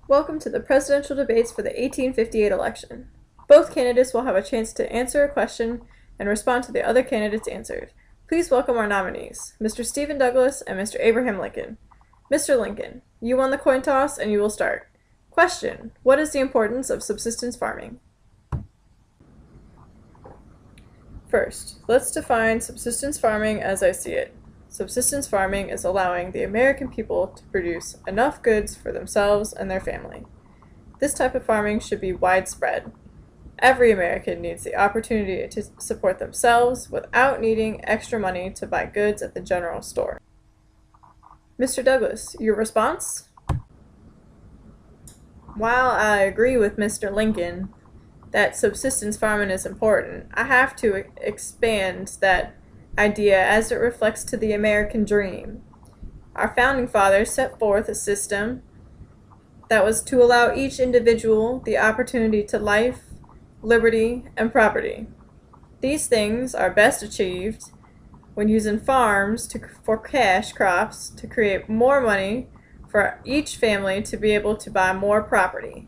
Welcome to the presidential debates for the 1858 election. Both candidates will have a chance to answer a question and respond to the other candidate's answers. Please welcome our nominees, Mr. Stephen Douglas and Mr. Abraham Lincoln. Mr. Lincoln, you won the coin toss and you will start. Question: what is the importance of subsistence farming? First, let's define subsistence farming as I see it. Subsistence farming is allowing the American people to produce enough goods for themselves and their family. This type of farming should be widespread. Every American needs the opportunity to support themselves without needing extra money to buy goods at the general store. Mr. Douglas, your response? While I agree with Mr. Lincoln that subsistence farming is important, I have to expand that idea as it reflects to the American dream. Our founding fathers set forth a system that was to allow each individual the opportunity to life, liberty, and property. These things are best achieved when using farms for cash crops to create more money for each family to be able to buy more property.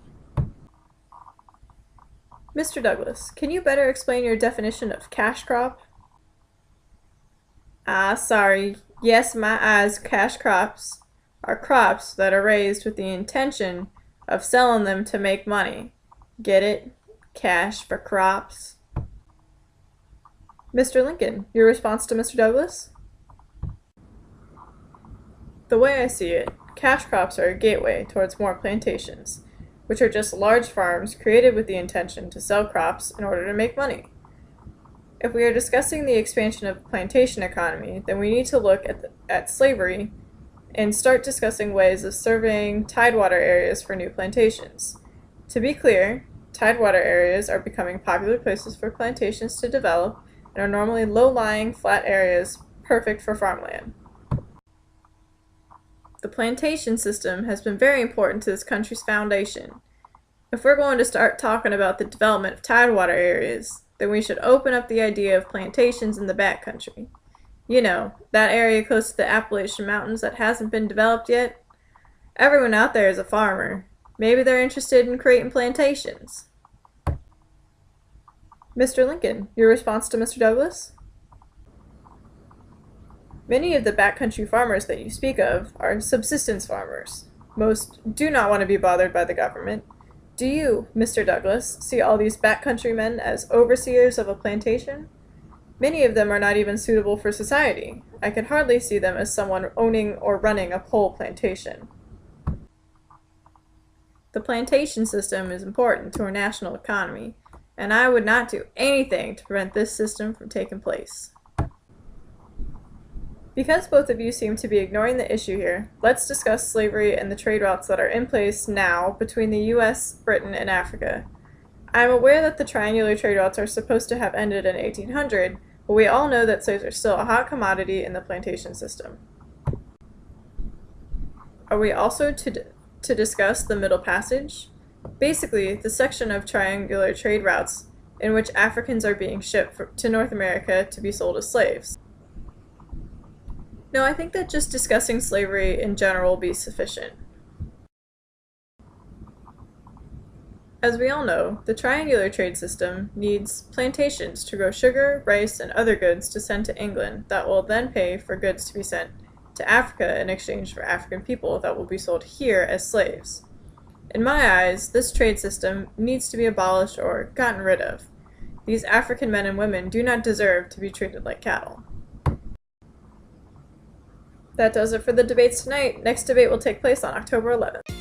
Mr. Douglas, can you better explain your definition of cash crop? Sorry. Yes, my eyes, cash crops are crops that are raised with the intention of selling them to make money. Get it? Cash for crops. Mr. Lincoln, your response to Mr. Douglas? The way I see it, cash crops are a gateway towards more plantations, which are just large farms created with the intention to sell crops in order to make money. If we are discussing the expansion of the plantation economy, then we need to look at slavery and start discussing ways of surveying tidewater areas for new plantations. To be clear, tidewater areas are becoming popular places for plantations to develop and are normally low-lying, flat areas perfect for farmland. The plantation system has been very important to this country's foundation. If we're going to start talking about the development of tidewater areas, then we should open up the idea of plantations in the backcountry. You know, that area close to the Appalachian Mountains that hasn't been developed yet. Everyone out there is a farmer. Maybe they're interested in creating plantations. Mr. Lincoln, your response to Mr. Douglas? Many of the backcountry farmers that you speak of are subsistence farmers. Most do not want to be bothered by the government. Do you, Mr. Douglas, see all these backcountry men as overseers of a plantation? Many of them are not even suitable for society. I could hardly see them as someone owning or running a whole plantation. The plantation system is important to our national economy, and I would not do anything to prevent this system from taking place. Because both of you seem to be ignoring the issue here, let's discuss slavery and the trade routes that are in place now between the U.S., Britain, and Africa. I am aware that the triangular trade routes are supposed to have ended in 1800, but we all know that slaves are still a hot commodity in the plantation system. Are we also to discuss the Middle Passage? Basically, the section of triangular trade routes in which Africans are being shipped to North America to be sold as slaves. No, I think that just discussing slavery in general will be sufficient. As we all know, the triangular trade system needs plantations to grow sugar, rice, and other goods to send to England that will then pay for goods to be sent to Africa in exchange for African people that will be sold here as slaves. In my eyes, this trade system needs to be abolished or gotten rid of. These African men and women do not deserve to be treated like cattle. That does it for the debates tonight. Next debate will take place on October 11th.